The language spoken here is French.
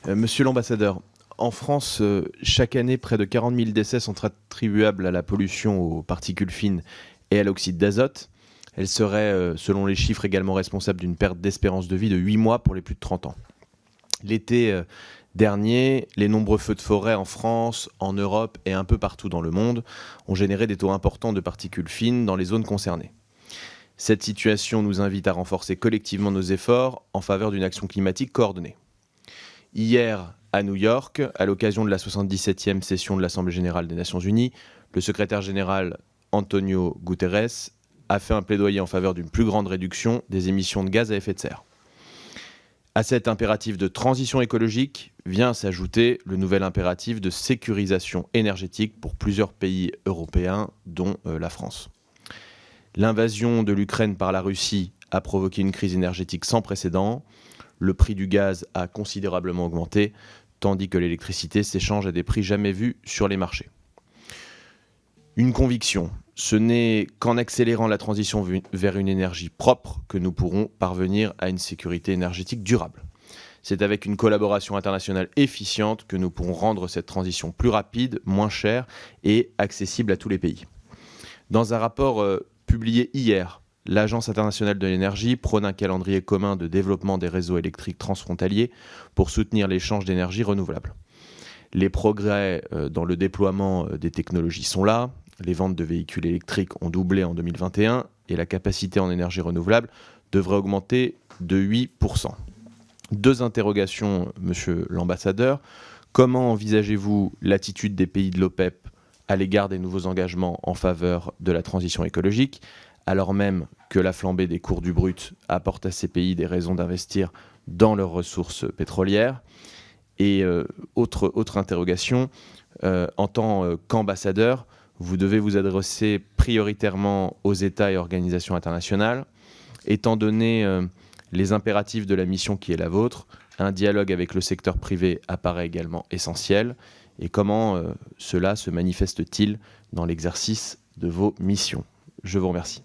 Monsieur l'ambassadeur, en France, chaque année, près de 40 000 décès sont attribuables à la pollution aux particules fines et à l'oxyde d'azote. Elle serait, selon les chiffres, également responsable d'une perte d'espérance de vie de 8 mois pour les plus de 30 ans. L'été dernier, les nombreux feux de forêt en France, en Europe et un peu partout dans le monde ont généré des taux importants de particules fines dans les zones concernées. Cette situation nous invite à renforcer collectivement nos efforts en faveur d'une action climatique coordonnée. Hier, à New York, à l'occasion de la 77e session de l'Assemblée générale des Nations unies, le secrétaire général Antonio Guterres a fait un plaidoyer en faveur d'une plus grande réduction des émissions de gaz à effet de serre. À cet impératif de transition écologique vient s'ajouter le nouvel impératif de sécurisation énergétique pour plusieurs pays européens, dont la France. L'invasion de l'Ukraine par la Russie a provoqué une crise énergétique sans précédent. Le prix du gaz a considérablement augmenté, tandis que l'électricité s'échange à des prix jamais vus sur les marchés. Une conviction, ce n'est qu'en accélérant la transition vers une énergie propre que nous pourrons parvenir à une sécurité énergétique durable. C'est avec une collaboration internationale efficiente que nous pourrons rendre cette transition plus rapide, moins chère et accessible à tous les pays. Dans un rapport publié hier, l'Agence internationale de l'énergie prône un calendrier commun de développement des réseaux électriques transfrontaliers pour soutenir l'échange d'énergie renouvelable. Les progrès dans le déploiement des technologies sont là. Les ventes de véhicules électriques ont doublé en 2021 et la capacité en énergie renouvelable devrait augmenter de 8%. Deux interrogations, monsieur l'ambassadeur. Comment envisagez-vous l'attitude des pays de l'OPEP à l'égard des nouveaux engagements en faveur de la transition écologique, alors même que la flambée des cours du brut apporte à ces pays des raisons d'investir dans leurs ressources pétrolières? Et autre interrogation, en tant qu'ambassadeur, vous devez vous adresser prioritairement aux États et organisations internationales. Étant donné les impératifs de la mission qui est la vôtre, un dialogue avec le secteur privé apparaît également essentiel. Et comment cela se manifeste-t-il dans l'exercice de vos missions? Je vous remercie.